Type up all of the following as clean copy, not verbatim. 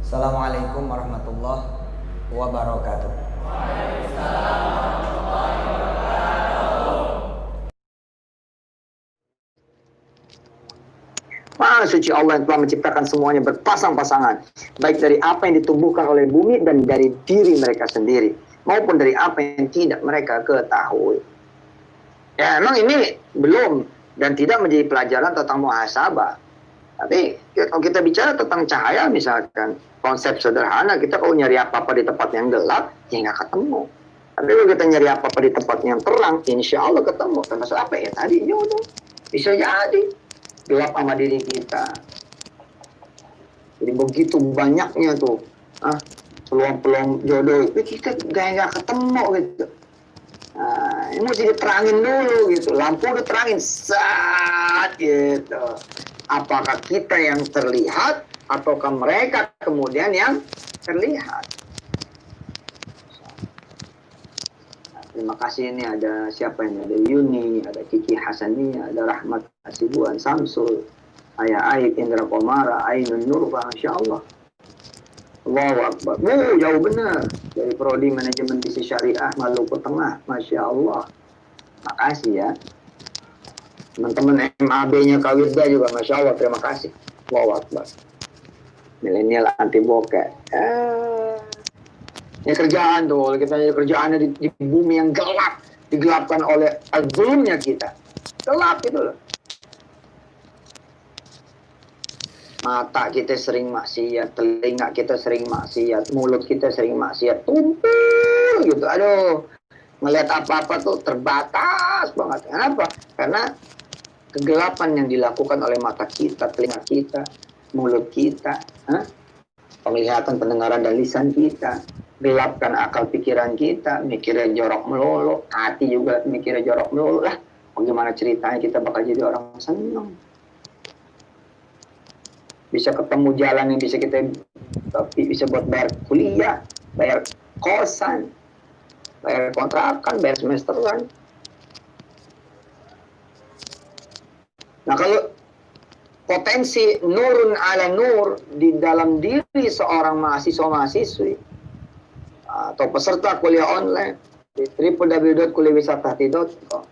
Assalamualaikum warahmatullahi wabarakatuh. Maha suci Allah yang telah menciptakan semuanya berpasang-pasangan, baik dari apa yang ditumbuhkan oleh bumi dan dari diri mereka sendiri, maupun dari apa yang tidak mereka ketahui. Ya, emang ini belum dan tidak menjadi pelajaran tentang muhasabah. Tapi kalau kita bicara tentang cahaya, misalkan konsep sederhana, kita kalau nyari apa-apa di tempat yang gelap, ya nggak ketemu. Tapi kalau kita nyari apa-apa di tempat yang terang, insya Allah ketemu. Termasuk apa ya tadi? Ya udah, bisa jadi gelap sama diri kita. Jadi begitu banyaknya tuh peluang-peluang jodoh itu kita nggak ketemu gitu. Nah, ini mesti diterangin dulu gitu. Lampu udah terangin saat gitu. Apakah kita yang terlihat ataukah mereka kemudian yang terlihat? Nah, terima kasih. Ini ada siapa ini? Ada Yuni, ada Kiki Hasani, ada Rahmat Hasibuan Samsul, Ayah Aib, Indra Komara, Ainun Nur, Masya Allah. Allahu Akbar. Jauh benar. Dari Prodi Manajemen Bisnis Syariah Maluku Tengah. Masya Allah. Makasih ya. Teman-teman MAB-nya Kawirda juga, Masya Allah, terima kasih. Allahu Akbar. Milenial anti bokeh. Ini kerjaan tuh, kita jadi kerjaannya di bumi yang gelap, digelapkan oleh al-zulumnya kita. Gelap itu loh. Mata kita sering maksiat, telinga kita sering maksiat, mulut kita sering maksiat, tumpul gitu. Aduh, ngelihat apa-apa tuh terbatas banget. Kenapa? Karena kegelapan yang dilakukan oleh mata kita, telinga kita, mulut kita, penglihatan, pendengaran, dan lisan kita. Gelapkan akal pikiran kita, mikirnya jorok melulu, hati juga mikirnya jorok melulu lah. Bagaimana ceritanya kita bakal jadi orang senang? Bisa ketemu jalan yang bisa kita, tapi bisa buat bayar kuliah, bayar kosan, bayar kontrakan, bayar semesteran. Nah, kalau potensi nurun ala nur di dalam diri seorang mahasiswa-mahasiswi atau peserta kuliah online di www.kuliahwisatahati.com,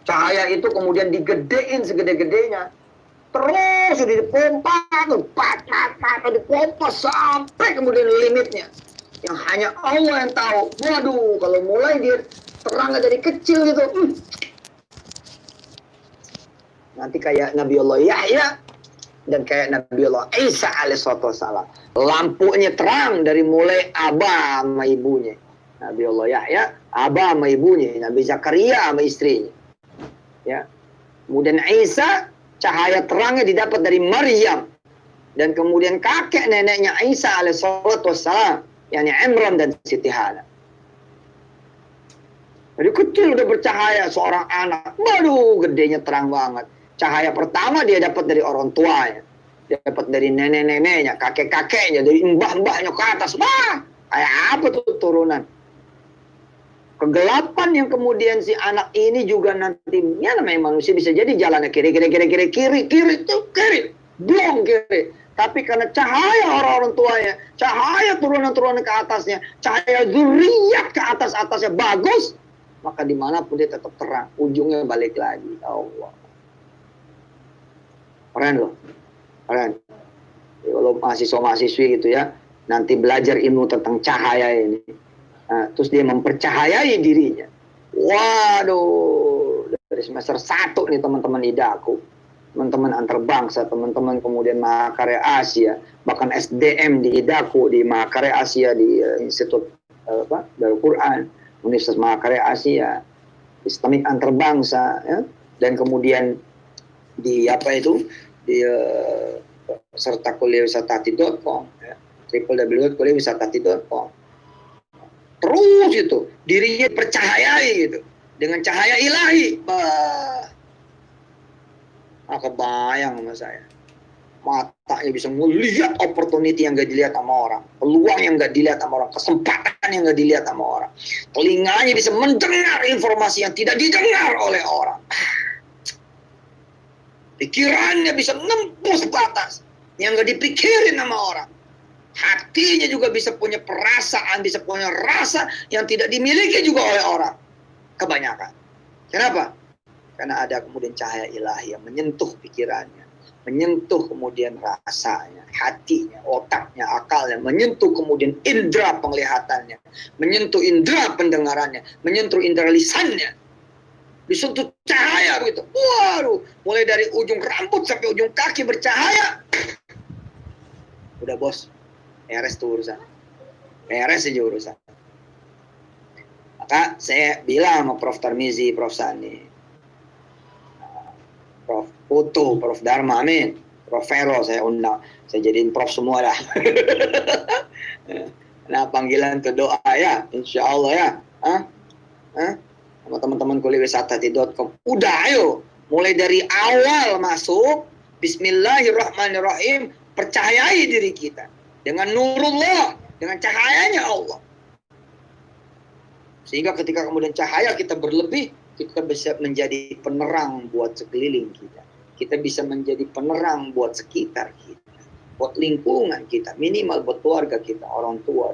cahaya itu kemudian digedein segede-gedenya, terus dipompa, dipompa sampai kemudian limitnya yang hanya Allah yang tahu. Waduh, kalau mulai dia terangnya dari kecil gitu, nanti kayak Nabi Allah Yahya dan kayak Nabi Allah Isa alaihissalam. Lampunya terang dari mulai abah sama ibunya. Nabi Allah Yahya, abah sama ibunya. Nabi Zakaria sama istrinya. Ya. Kemudian Isa, cahaya terangnya didapat dari Maryam. Dan kemudian kakek neneknya Isa alaihissalam, yakni Imran dan Siti Hana. Dari kecil udah bercahaya seorang anak. Waduh, gedenya terang banget. Cahaya pertama dia dapat dari orang tuanya. Dia dapat dari nenek-neneknya, kakek-kakeknya, dari mbah-mbahnya ke atas. Wah, kayak apa tuh turunan? Kegelapan yang kemudian si anak ini juga nanti, ya namanya manusia bisa jadi jalannya kiri, blong kiri. Tapi karena cahaya orang-orang tuanya, cahaya turunan-turunan ke atasnya, cahaya zuriyat ke atas-atasnya bagus, maka dimanapun dia tetap terang. Ujungnya balik lagi. Allah. Keren loh. Keren. Kalau mahasiswa-mahasiswi gitu ya, nanti belajar ilmu tentang cahaya ini. Nah, terus dia mempercahayai dirinya. Waduh, dari semester 1 nih teman-teman idaku, teman-teman antarbangsa, teman-teman kemudian Mahakarya Asia, bahkan SDM di idaku, di Mahakarya Asia, di Institut Darul Quran, Universitas Mahakarya Asia, Islamik antarbangsa, ya, dan kemudian di di serta kuliahwisatahati.com, ya, www.kuliahwisatahati.com. Terus itu dirinya percayai gitu dengan cahaya ilahi. Kebayang sama saya, matanya bisa melihat opportunity yang gak dilihat sama orang, peluang yang gak dilihat sama orang, kesempatan yang gak dilihat sama orang, telinganya bisa mendengar informasi yang tidak didengar oleh orang, pikirannya bisa nembus batas, yang nggak dipikirin sama orang. Hatinya juga bisa punya perasaan, bisa punya rasa yang tidak dimiliki juga oleh orang. Kebanyakan. Kenapa? Karena ada kemudian cahaya ilahi yang menyentuh pikirannya, menyentuh kemudian rasanya, hatinya, otaknya, akalnya, menyentuh kemudian indera penglihatannya, menyentuh indera pendengarannya, menyentuh indera lisannya. Disentuh cahaya begitu. Waduh, mulai dari ujung rambut sampai ujung kaki bercahaya. Udah bos, beres tuh urusan. Beres aja urusan. Maka saya bilang sama Prof. Tarmizi, Prof. Sani, Prof. Putu, Prof. Dharma, amin. Prof. Vero saya undang. Saya jadiin Prof semua dah. Nah, panggilan ke doa ya, insya Allah ya. Sama teman-teman kuliahwisata.com. Udah ayo, mulai dari awal masuk, Bismillahirrahmanirrahim, percayai diri kita dengan nurullah, dengan cahayanya Allah. Sehingga ketika kemudian cahaya kita berlebih, kita bisa menjadi penerang buat sekeliling kita. Kita bisa menjadi penerang buat sekitar kita, buat lingkungan kita, minimal buat keluarga kita, orang tua,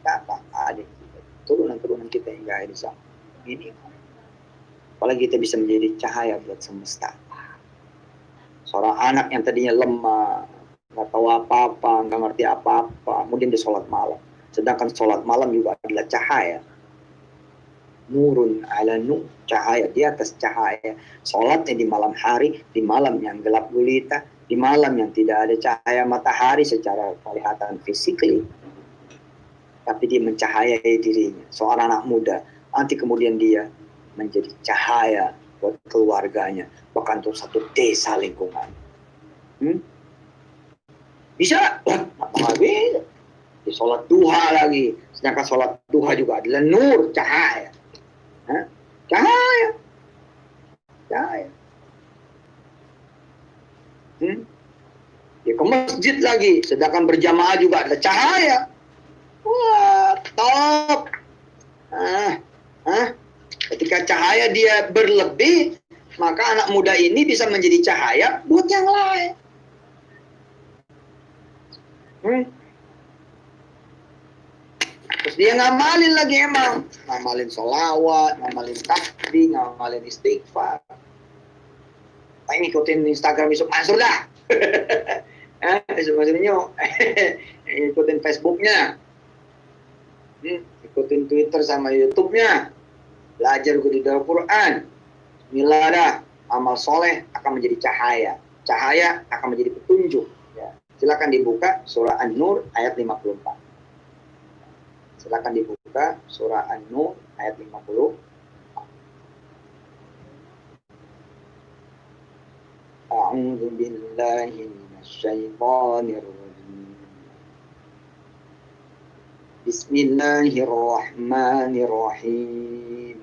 kakak, adik kita, turunan-turunan kita yang gak ada di sana. Minimal. Apalagi kita bisa menjadi cahaya buat semesta. Seorang anak yang tadinya lemah, nggak tahu apa-apa, nggak ngerti apa-apa, kemudian dia sholat malam. Sedangkan sholat malam juga adalah cahaya. Nurun ala nur, cahaya di atas cahaya. Sholatnya di malam hari, di malam yang gelap gulita, di malam yang tidak ada cahaya matahari secara kelihatan fisikly. Tapi dia mencahayai dirinya. Seorang anak muda, nanti kemudian dia menjadi cahaya buat keluarganya, bahkan untuk satu desa lingkungan. Bisa? Apa bisa? Di sholat duha lagi. Sedangkan sholat duha juga adalah nur, cahaya. Cahaya. Cahaya. Dia ke masjid lagi. Sedangkan berjamaah juga ada cahaya. Wah, top. Ketika cahaya dia berlebih, maka anak muda ini bisa menjadi cahaya buat yang lain. Terus dia ngamalin lagi emang. Ngamalin sholawat, ngamalin takbir, ngamalin istighfar. Ini ikutin Instagram Yusuf Mansur dah. Yusuf Mansurnya ikutin Facebooknya. Ikutin Twitter sama YouTube-nya. Belajar di Al-Quran. Bismillah dah. Amal soleh akan menjadi cahaya. Cahaya akan menjadi petunjuk. Ya. Silakan dibuka surah An-Nur ayat 54. Silakan dibuka surah An-Nur ayat 50. A'udzu billahi minasyaitonir rajim. Bismillahirrahmanirrahim.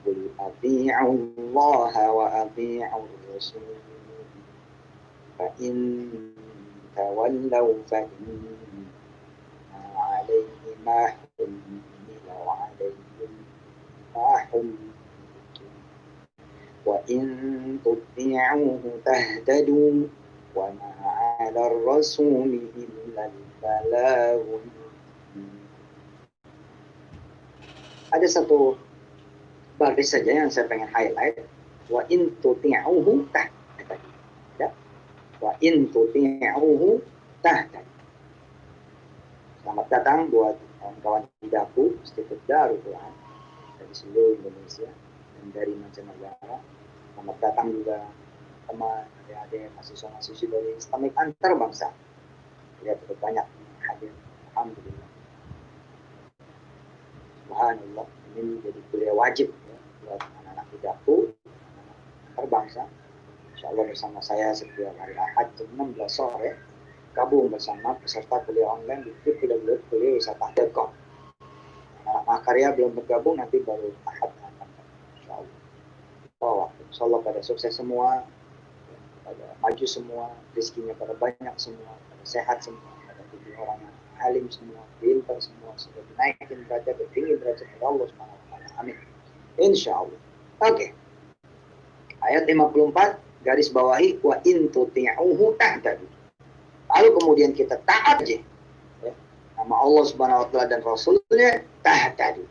Qul ati'u Allah wa ati'u Rasul. Fa in tawallaw fa inna 'alaihi ma humila wa 'alaihim ma humiltum. Wa in tuti'uhu tahtadu wa ma 'ala ar-rasuli illa al-balaghul. Ada satu baris saja yang saya pengen highlight. Wa in tuti'uhu tahtadu. Ya. Wa in tuti'uhu tahtadu. Selamat datang buat kawan-kawan Hidaku, Institut Darul Quran dari seluruh Indonesia dan dari mancanegara. Selamat datang juga teman adik-adik mahasiswa-mahasiswa dari Islamic antar bangsa. Lihat banyak hadir. Alhamdulillah. Subhanallah, ini menjadi kuliah wajib ya, buat anak-anak Hidaku, antar bangsa. Insyaallah bersama saya setiap hari Ahad jam 16 sore. Gabung bersama peserta kuliah online di www.kuliahwisata.com. Anak Makarya belum bergabung, nanti baru Ahad akan insyaallah. Insyaallah pada sukses semua, pada maju semua, rezekinya pada banyak semua, pada sehat semua, pada jadi orang yang alim semua, pintar semua, sudah dinaikin derajat, tinggi derajat oleh Allah Subhanahu wa taala. Amin. Insyaallah. Oke. Ayat 54 garis bawahi wa in tuti'uhu tahtadu. lalu kemudian kita taat aja ya, nama Allah Subhanahu wa taala dan Rasulnya, tahtadu.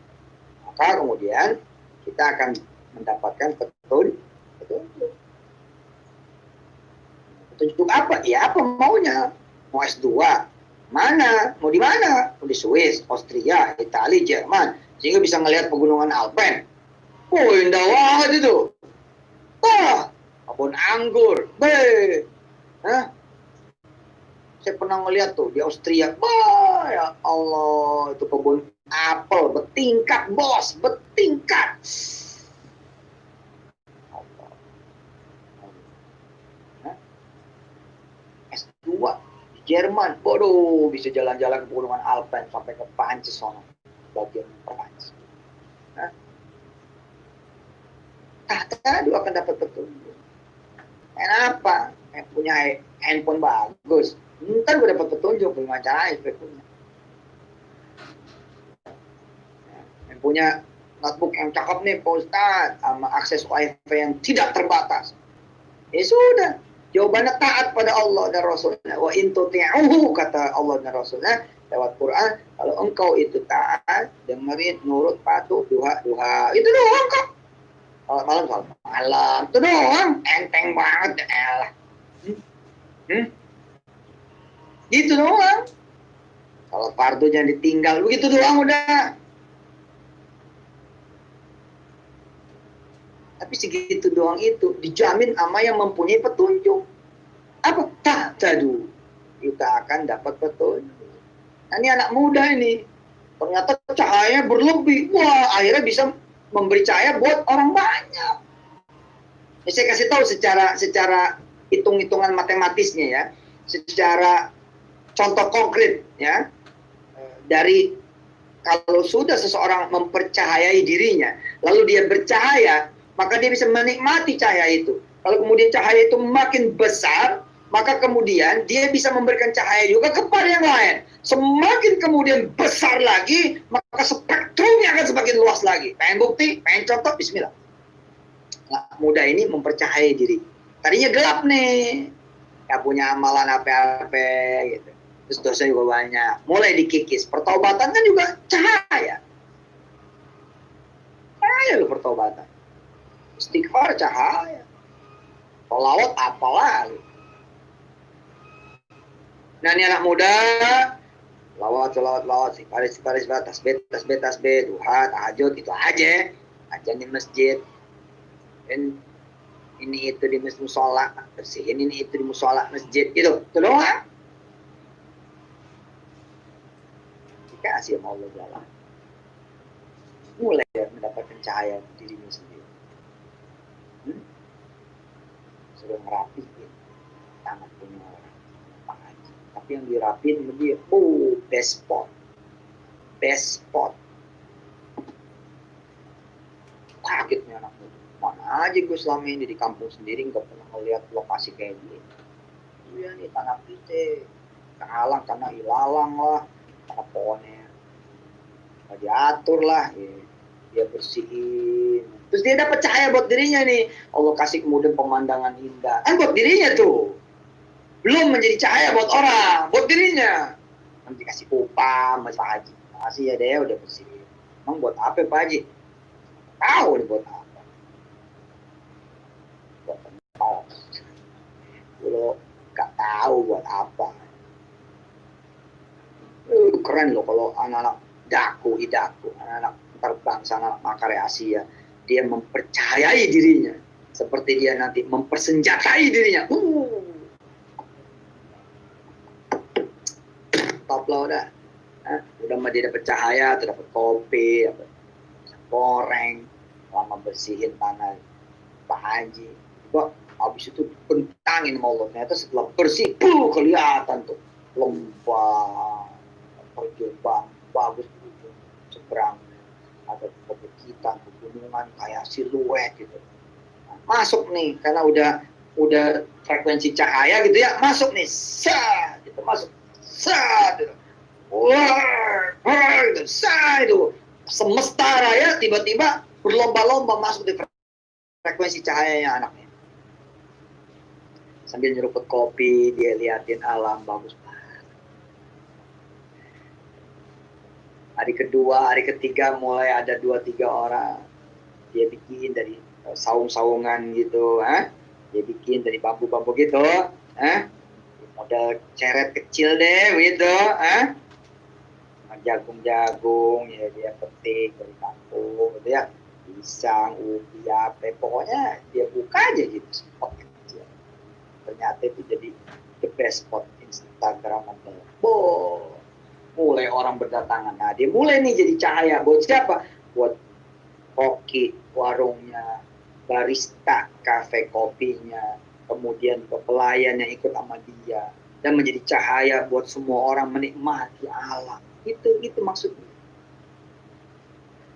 Maka kemudian kita akan mendapatkan petunjuk. Petunjuk apa? Ya apa maunya. Mau S2, mana? Mau di mana? Mau di Swiss, Austria, Italia, Jerman, sehingga bisa melihat pegunungan Alpen. Oh, indah banget itu. Kebun anggur. Hah? Saya pernah ngeliat tuh di Austria. Ya Allah, itu kebun apel bertingkat, bos, bertingkat. S2 di Jerman, bodoh, bisa jalan-jalan ke pegunungan Alpen sampai ke Prancis sana, bagian Prancis. Tadi akan dapat petunjuk. Kenapa? Punya handphone bagus, ntar gue dapat petunjuk gimana caranya punya. Punya notebook yang cakep nih Pak Ustadz, sama akses wifi yang tidak terbatas. Ya sudah, jawabannya taat pada Allah dan Rasulnya. Wa in tuti'uhu, kata Allah dan Rasulnya lewat Quran, kalau engkau itu taat, dengerin, nurut, patuh, duha, itu doang kok. Kalau malam, itu doang, enteng banget, elah. Gitu doang. Kalau fardu jangan ditinggal, begitu doang udah. Tapi segitu doang itu dijamin sama yang mempunyai petunjuk. Apa? Tahtadu. Kita akan dapat petunjuk. Nah, ini anak muda ini. Ternyata cahaya berlebih. Wah, akhirnya bisa memberi cahaya buat orang banyak. Ini saya kasih tahu secara hitung-hitungan matematisnya ya. Secara contoh konkret ya. Dari kalau sudah seseorang mempercahayai dirinya, lalu dia bercahaya, maka dia bisa menikmati cahaya itu. Kalau kemudian cahaya itu makin besar, maka kemudian dia bisa memberikan cahaya juga kepada yang lain. Semakin kemudian besar lagi, maka spektrumnya akan semakin luas lagi. Pengen bukti? Pengen contoh? Bismillah. Nah, muda ini mempercayai diri. Tadinya gelap nih, gak punya amalan apa-apa gitu. Terus dosa juga banyak. Mulai dikikis. Pertobatan kan juga cahaya. Cahaya loh pertobatan. Istighfar cahaya. Sholawat apalagi. Nah ini anak muda, lawat, siparis, tasbih, duha, tahajud, itu aja. Ajan di masjid. Dan ini itu di masjid musola, bersihin ini itu di musola masjid, gitu. Itu doang. Dikasih sama Allah jalan. Mulai mendapatkan cahaya dirinya sendiri. Sudah ngerapiin tangan punya orang. Tapi yang dirapin lebih best spot kagetnya anak muda, mana aja gue selama ini di kampung sendiri nggak pernah melihat lokasi kayak gini. Iya nih tanah kita kehalang karena ilalang lah, karena pohonnya nggak diatur lah ya. Dia bersihin, terus dia dapat cahaya buat dirinya nih. Allah kasih kemudian pemandangan indah kan buat dirinya tuh. Belum menjadi cahaya buat orang, buat dirinya. Nanti kasih upah sama Pak Haji. Makasih ya deh udah bersih. Emang buat apa Pak Haji? Tahu nih buat apa. Buat penyos. Lo gak tahu buat apa. Keren loh kalau anak-anak idaku, anak-anak terbang sana Makarya Asia. Dia mempercayai dirinya. Seperti dia nanti mempersenjatai dirinya. Top lah udah mah dia dapat cahaya, dapat kopi, dapat goreng, lama bersihin tanah Pak Haji. Kok habis itu bentangin sama Allah. Ternyata setelah bersih, kelihatan tuh lembah, perjubang, bagus gitu, seberang ada perbukitan, pegunungan kayak siluet gitu. Nah, masuk nih karena udah frekuensi cahaya gitu ya, masuk nih, gitu masuk. Itu. Itu semesta raya tiba-tiba berlomba-lomba masuk di frekuensi cahayanya anaknya. Sambil nyeruput kopi, dia liatin alam bagus banget. Hari kedua, hari ketiga mulai ada 2-3 orang. Dia bikin dari saung-saungan gitu, dia bikin dari bambu-bambu gitu, model ceret kecil deh gitu, jagung-jagung ya dia petik dari kampung gitu ya, pisang, ubi, apa, pokoknya dia buka aja gitu spot kecil. Ternyata itu jadi the best spot Instagramable. Mulai orang berdatangan. Nah dia mulai nih jadi cahaya buat siapa? Buat koki warungnya, barista kafe kopinya, kemudian pelayan yang ikut sama dia, dan menjadi cahaya buat semua orang menikmati alam. Itu maksudnya.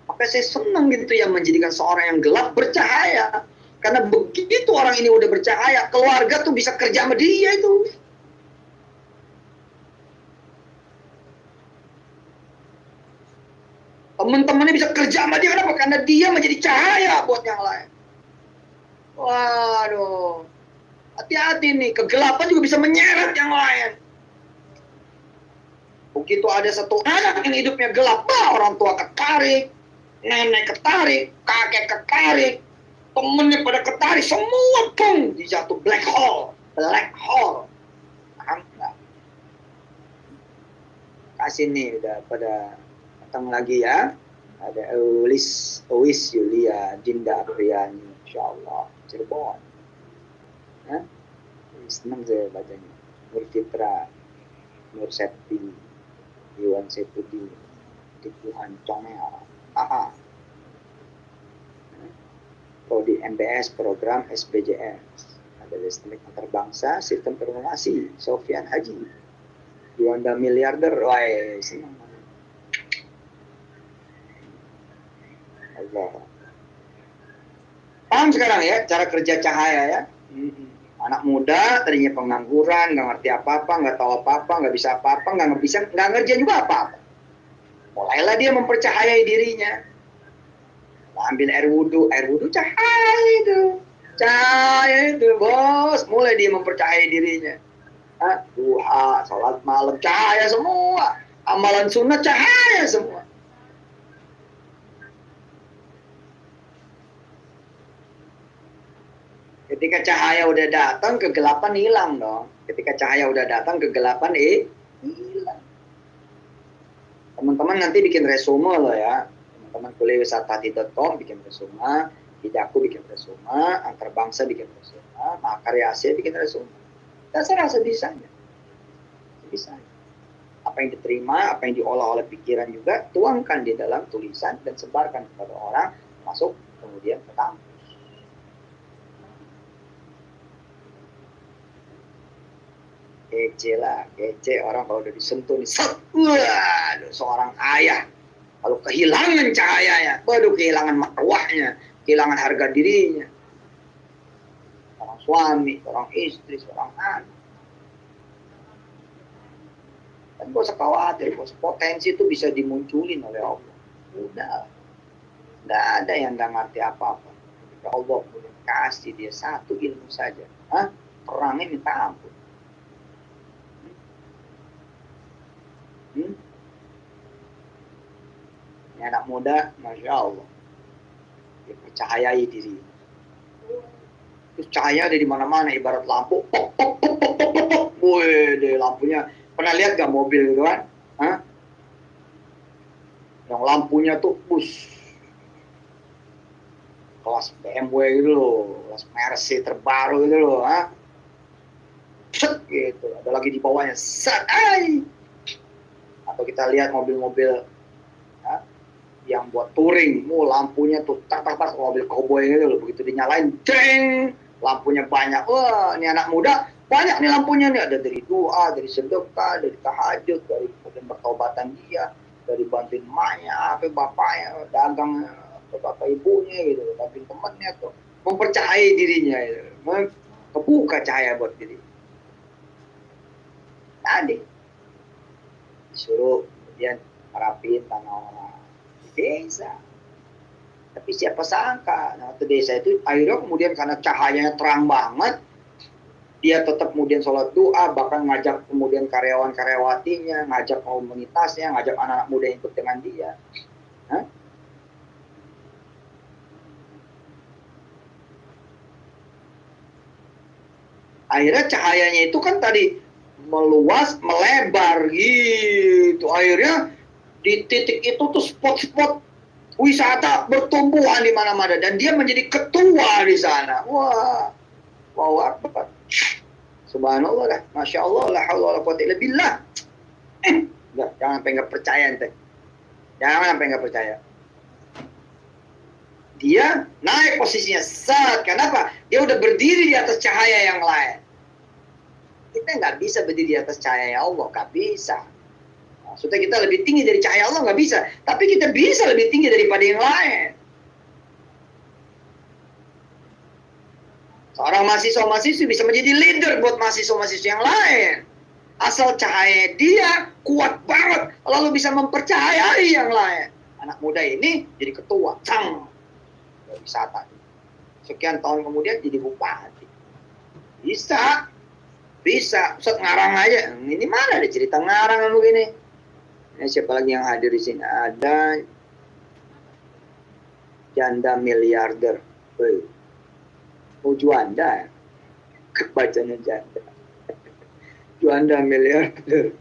Maka saya senang gitu ya menjadikan seorang yang gelap bercahaya. Karena begitu orang ini udah bercahaya, keluarga tuh bisa kerja sama dia itu. Teman-temannya bisa kerja sama dia, kenapa? Karena dia menjadi cahaya buat yang lain. Waduh, hati-hati nih, kegelapan juga bisa menyeret yang lain. Begitu ada satu anak yang hidupnya gelap, orang tua ketarik, nenek ketarik, kakek ketarik, temennya pada ketarik, semua pun dijatuh black hole. Paham nggak? Kasih nih udah pada datang lagi ya. Ada Ewis Yulia Dinda Apriani, insyaallah Cirebon. Senang saya bacanya. Nur Fitra, Nur Septi, Iwan Sepudi, Tipuhan Congel, Prodi MBS program SBJS, ada listrik antarbangsa sistem informasi, Sofian Haji, Yuanda miliarder, wah senang. Allah. Paham sekarang ya cara kerja cahaya ya? Anak muda tadinya pengangguran, nggak ngerti apa-apa, nggak tahu apa-apa, nggak bisa apa-apa, nggak ngerjain juga apa-apa. Mulailah dia mempercahayai dirinya. Ambil air wudhu cahaya itu bos. Mulai dia mempercayai dirinya. Duha, salat malam cahaya semua, amalan sunnah cahaya semua. Ketika cahaya udah datang, kegelapan hilang dong. Ketika cahaya udah datang, kegelapan hilang. Teman-teman nanti bikin resume loh ya. Teman-teman kuliah wisata.com bikin resume, Hidaku bikin resume, Antarbangsa bikin resume, Mahakarya Asia bikin resume. Dan saya rasa bisa. Apa yang diterima, apa yang diolah oleh pikiran juga, tuangkan di dalam tulisan dan sebarkan kepada orang, masuk kemudian ke kampus. Kece orang kalau udah disentuh nih, waduh, seorang ayah kalau kehilangan cahayanya, waduh, kehilangan marwahnya, kehilangan harga dirinya, seorang suami, seorang istri, seorang anak. Dan gak usah khawatir, bos, potensi itu bisa dimunculin oleh Allah. Udah, nggak ada yang nggak ngerti apa-apa. Ketika Allah boleh kasih dia satu ilmu saja, perangnya minta ampun. Ini anak muda, Masya Allah, dia percayai diri. Terus cahaya ada di mana-mana, ibarat lampu, Wih, lampunya, pernah lihat gak mobil gitu kan? Yang lampunya tuh kelas BMW gitu loh, kelas Mercy terbaru gitu loh, gitu, ada lagi di bawahnya, atau kita lihat mobil-mobil yang buat touring, lampunya tuh tak mobil cowboy gitu loh, begitu dinyalain, jeng, lampunya banyak. Wah, ini anak muda banyak nih lampunya nih, ada dari doa, dari sedekah, dari tahajud, dari pertobatan dia, dari bantuin emaknya, bapaknya, dagang, bapak ibunya gitu, bantuin temannya tuh, mempercayai dirinya, gitu. Kebuka cahaya buat diri. Tadi disuruh kemudian rapiin tanah orang di desa, tapi siapa sangka, nah, di desa itu akhirnya kemudian karena cahayanya terang banget, dia tetap kemudian sholat doa, bahkan ngajak kemudian karyawan-karyawatinya, ngajak komunitasnya, ngajak anak-anak muda yang ikut dengan dia. Hah? Akhirnya cahayanya itu kan tadi meluas, melebar gitu. Akhirnya di titik itu tuh spot-spot wisata bertumbuhan di mana-mana, dan dia menjadi ketua di sana. Wah, wow, apa? Subhanallah dah, masya Allah, la haula wala quwwata illa billah. Jangan sampai nggak percaya ente. Jangan sampai nggak percaya. Dia naik posisinya saat, kenapa? Dia udah berdiri di atas cahaya yang lain. Kita nggak bisa berdiri di atas cahaya Allah, nggak bisa. Maksudnya kita lebih tinggi dari cahaya Allah nggak bisa, tapi kita bisa lebih tinggi daripada yang lain. Seorang mahasiswa-mahasiswi bisa menjadi leader buat mahasiswa-mahasiswa yang lain. Asal cahaya dia kuat banget, lalu bisa mempercayai yang lain. Anak muda ini jadi ketua, wisata. Sekian tahun kemudian jadi bupati. Bisa. Ustaz ngarang aja. Ini mana ada cerita ngarang kan begini? Ini siapa lagi yang hadir di sini? Ada janda miliarder. Oh, Juanda ya? Bacanya janda. Juanda miliarder.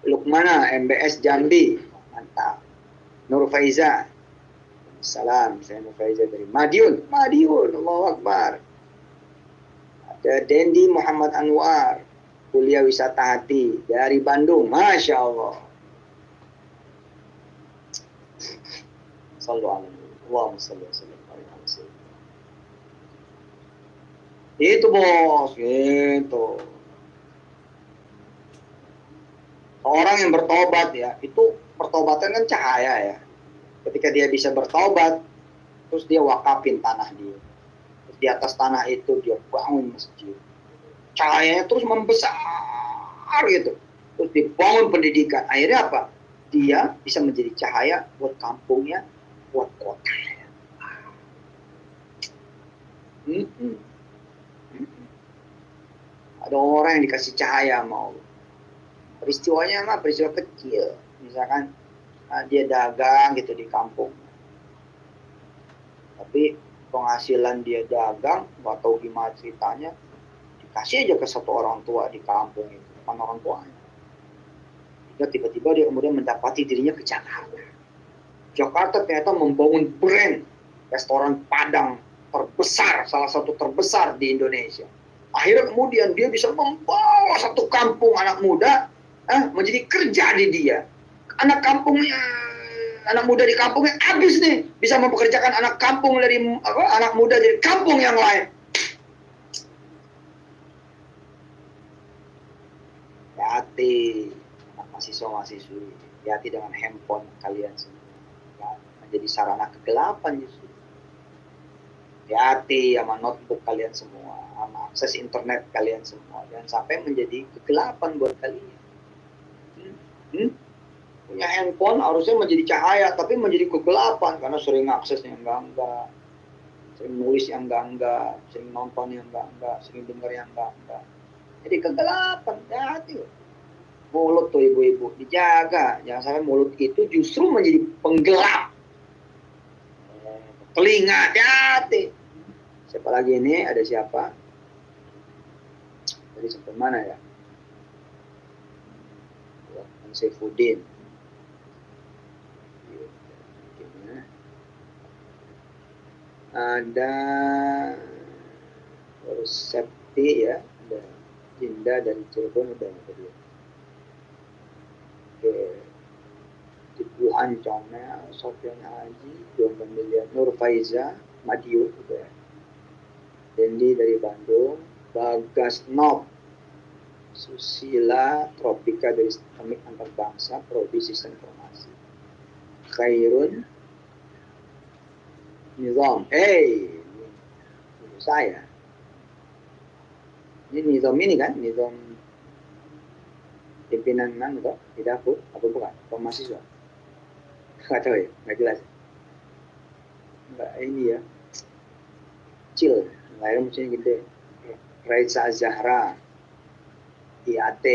Lukmana, MBS Jambi. Mantap. Nur Faiza. Salam, saya Nur Faiza dari Madiun. Allahu Akbar. Ada Dendi Muhammad Anwar. Kuliah Wisata Hati dari Bandung. Masya Allah. Sallallahu alaihi wasallam. Itu bos, gitu. Orang yang bertobat ya, itu pertobatan kan cahaya ya. Ketika dia bisa bertobat, terus dia wakafin tanah dia. Terus di atas tanah itu dia bangun masjid. Cahayanya terus membesar gitu. Terus dibangun pendidikan. Akhirnya apa? Dia bisa menjadi cahaya buat kampungnya, buat kotanya. Ada orang yang dikasih cahaya sama Allah. Peristiwanya mah peristiwa kecil. Misalkan dia dagang gitu di kampung. Tapi penghasilan dia dagang, nggak tahu gimana ceritanya, dikasih aja ke satu orang tua di kampung itu, bukan orang tuanya. Tiba-tiba dia kemudian mendapati dirinya ke Jakarta. Jakarta ternyata membangun brand restoran Padang terbesar, salah satu terbesar di Indonesia. Akhirnya kemudian dia bisa membawa satu kampung anak muda menjadi kerja di dia. Anak muda di kampungnya habis nih, bisa mempekerjakan anak kampung dari anak muda dari kampung yang lain. Hati mahasiswa-mahasiswi, hati dengan handphone kalian semua, menjadi sarana kegelapan justru. Hati sama notebook kalian semua, sama akses internet kalian semua, jangan sampai menjadi kegelapan buat kalian. Punya handphone harusnya menjadi cahaya, tapi menjadi kegelapan karena sering akses yang enggak, sering nulis yang enggak, sering nonton yang enggak, sering dengar yang enggak. Jadi kegelapan, hati. Mulut tuh ibu-ibu dijaga, jangan sampai mulut itu justru menjadi penggelap. Telinga, hati. Siapa lagi ini? Ada siapa? Dari sampai mana ya? Saifuddin. Ada Septi ya, ada Jinda dari Cirebon, udah dia. Oke, Tipuhan Comel, Sofian Haji, 2 miliar, Nur Faiza, Madiun, udah. Dendi dari Bandung, Bagas Nob, Susila Tropika dari Komik Antar Bangsa, Prodi Sistem Informasi. Khairun Nizam, ini saya. Ini Nizam ini kan, Nizam pimpinan mana tuh? Tidak aku, apa bukan? Mahasiswa. Nggak tahu ya, nggak jelas. Nggak ini ya, kecil, lahirnya maksudnya gede. Raisa Zahra, IAT,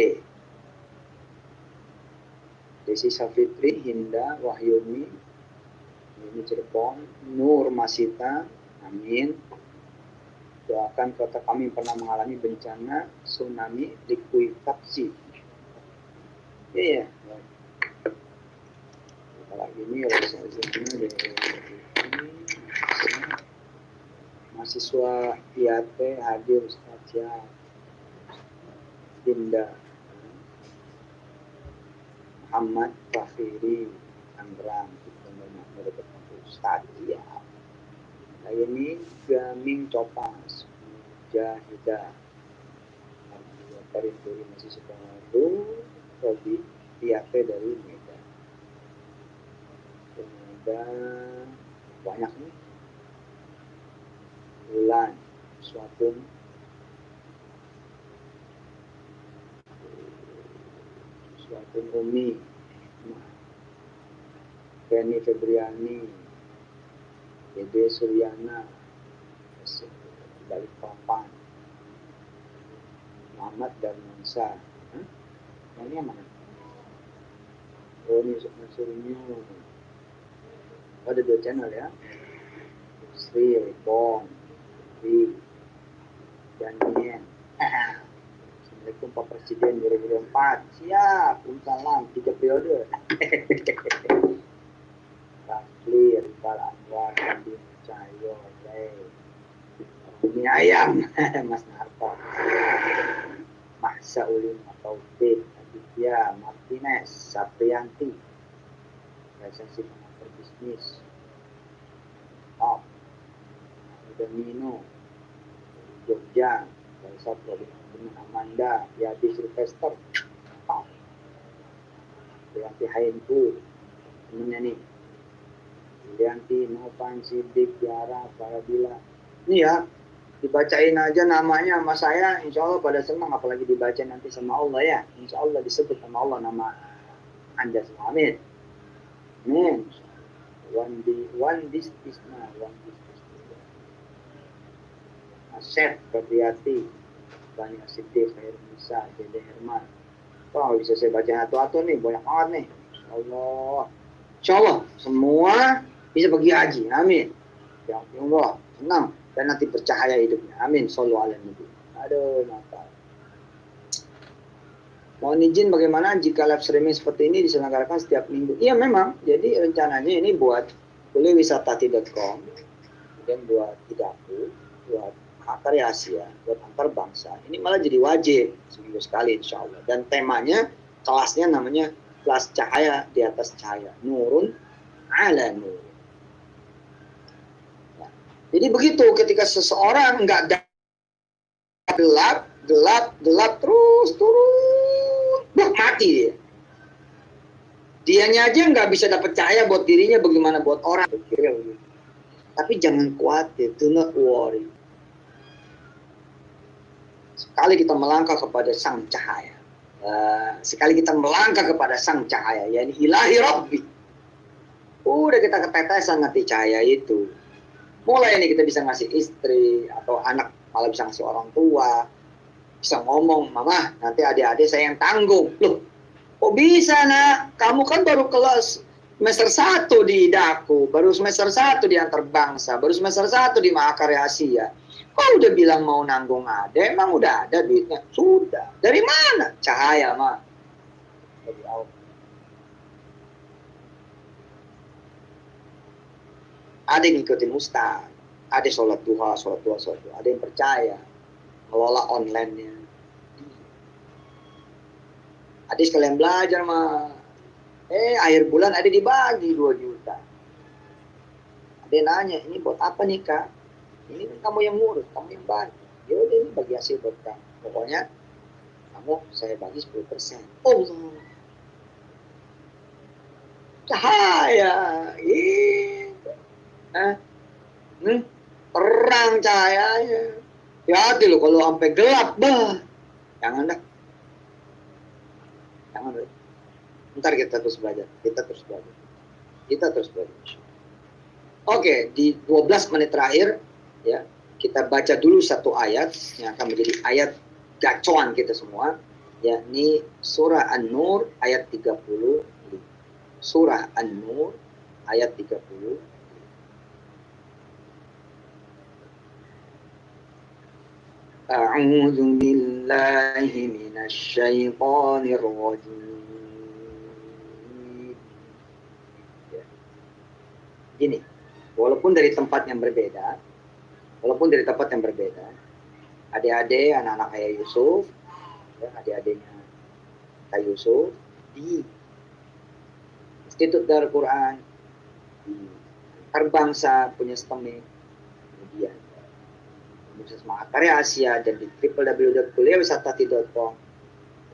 Desi Safitri, Hinda, Wahyumi, ini Cirebon, Nur Masita, amin. Doakan kota kami pernah mengalami bencana tsunami likuifaksi. Iya. Apalagi ini mahasiswa IAT hadir Ustaz ya. Dinda Muhammad Fahiri Tangerang, kita banyak mereka Ustaz ya. Ini Gaming Copas Jahidah dari masih sebaru Robi IAT dari Medan. Kemudian banyak nih Bulan suatu Umi Penny Febriani, Dede Suryana, Balikpapan, Muhammad Darmansa. Ini yang mana? Oh, ini Surnya. Ada 2 channel ya. Sri, Ripon, Ri, Daniel. Assalamualaikum Pak Presiden 2024. Siap, salam 3 periode. Rafli, Rifal Anwar, Andi Cahyo, ini ayam, Mas Narto, Mahsa Ulin Taufik, Aditya, Martinez, Saprianti, Lisensi Pengatur Bisnis, Domino, Jogja, Raisa dengan Amanda, Yadi Sylvester, Prianti Hainku, temennya nih, Prianti, Novan, Sidik, Tiara, Farabila. Ini ya, dibacain aja namanya sama saya, insya Allah pada senang, apalagi dibaca nanti sama Allah ya, insya Allah disebut sama Allah nama Anda semua, amin. Amin. One this is now, one this is now. Asep, Febriati, Bani Asidik, Khair Nisa, Dede Herman. Wah, bisa saya baca satu-satu nih, banyak banget nih. Insya Allah, semua bisa pergi haji, amin. Ya Allah, senang. Dan nanti bercahaya hidupnya, amin. Sallallahu alaihi wasallam. Aduh, Natal. Mohon izin bagaimana jika live streaming seperti ini diselenggarakan setiap minggu? Iya memang, jadi rencananya ini buat kuliahwisata.com, kemudian buat Idaku, buat Karya Asia, buat antar bangsa. Ini malah jadi wajib seminggu sekali insya Allah. Dan temanya, kelasnya namanya kelas cahaya di atas cahaya. Nurun ala nur. Nah, jadi begitu ketika seseorang nggak gelap terus turun, mati dia. Dianya aja nggak bisa dapat cahaya buat dirinya, bagaimana buat orang. Tapi jangan khawatir, do not worry. Sekali kita melangkah kepada sang cahaya, sekali kita melangkah kepada sang cahaya, yakni ilahi Rabbi, udah kita ketetesan nanti cahaya itu. Mulai ini kita bisa ngasih istri atau anak, malah bisa ngasih orang tua, bisa ngomong, mama nanti adik-adik saya yang tanggung. Loh, kok bisa nak? Kamu kan baru kelas semester 1 di Idaku, baru semester 1 di antar bangsa, baru semester 1 di Mahakarya Asia. Kok udah bilang mau nanggung adek, emang udah ada duitnya? Sudah. Dari mana? Cahaya mah. Dari Allah. Ada yang ngikutin ustaz, ada sholat duha, ada yang percaya, ngelola online-nya. Ada sekalian belajar mah. Akhir bulan ada dibagi 2 juta. Ada yang nanya, ini buat apa nih kak? Ini kan kamu yang ngurus, kamu yang bantu. Ya udah, ini bagi hasil buat kamu. Pokoknya kamu saya bagi 10%. Oh, cahaya, gitu. Terang cahayanya. Hati loh kalau sampai gelap, jangan dah. Jangan dah. Ntar kita terus belajar. Kita terus belajar. Oke, di 12 menit terakhir, ya, kita baca dulu satu ayat yang akan menjadi ayat gacoan kita semua, yakni surah An-Nur ayat 30. Surah An-Nur ayat 30. A'udzu billahi minasy syaithanir rajim. Gini, walaupun dari tempat yang berbeda, adik-adik, anak-anak Ayah Yusuf, ya, adik-adiknya Kak Yusuf, di Institut Darul Quran, di Antarbangsa punya STEMIC, kemudian Universitas Mahakarya Asia, dan di www.kuliahwisatati.com,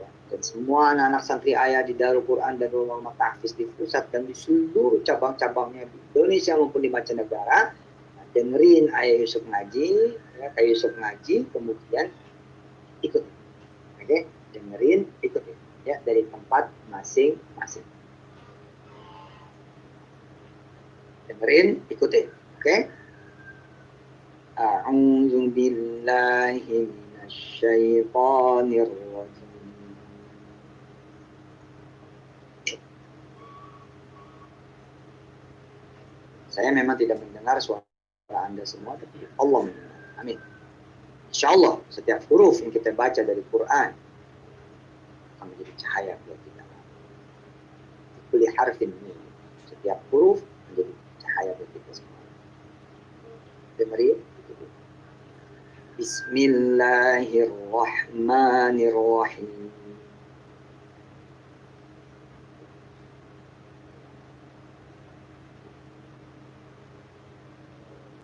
ya, dan semua anak-anak santri ayah di Darul Quran dan Rumah Tahfiz di pusat dan di seluruh cabang-cabangnya di Indonesia maupun di mancanegara, dengerin Ayah Yusuf ngaji, ya, Kak Yusuf ngaji, kemudian ikut, oke, dengerin, ikutin, ya, dari tempat masing-masing. Dengerin, ikutin, oke? A'udzu billahi minasy syaithanir rajim. Saya memang tidak mendengar suara Anda semua, tapi Allah mendengar. Amin. Insyaallah setiap huruf yang kita baca dari Quran akan menjadi cahaya buat kita. Kulli harfin nur. Setiap huruf menjadi cahaya buat kita semua. Dengerin. Bismillahirrahmanirrahim.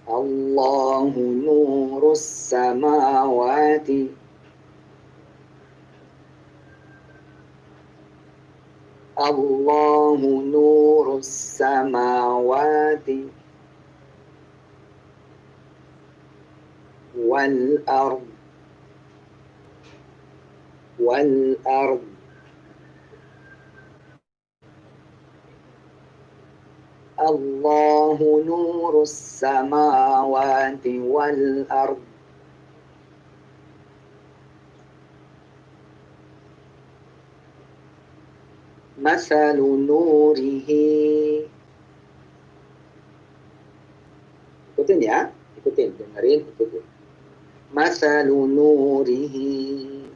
Allahu nurus samawati. Allahu nurus samawati wal ard. Allahu nurus samawati wal ard. Masalu nurihi. Ikutin ya, ikutin, dengerin, ikutin. Masalu nurihi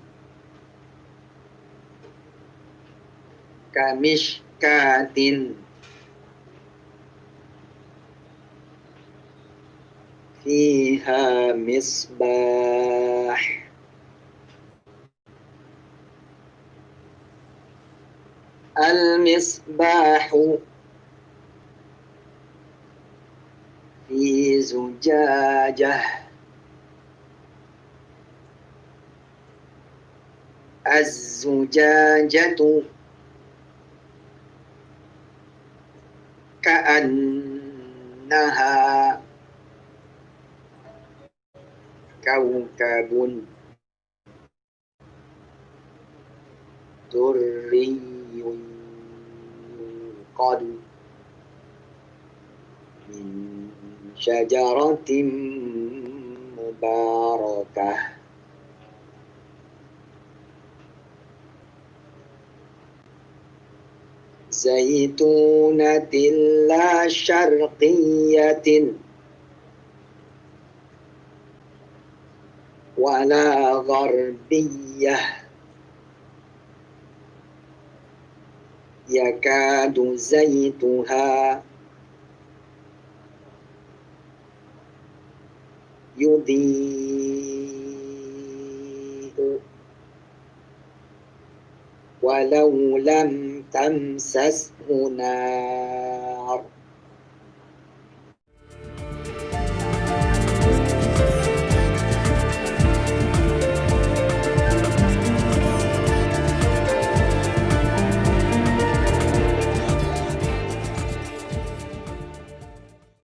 kamishkatin fiha misbah. Al-misbahu fi zujajah. Az-zujajatu ka'annaha kawkabun durriyun qadu min syajaratin mubarakah. Zaitunatin la syarqiyatin wala gharbiyah yakadu zaituha yudhi'u walau lam tamsashu nar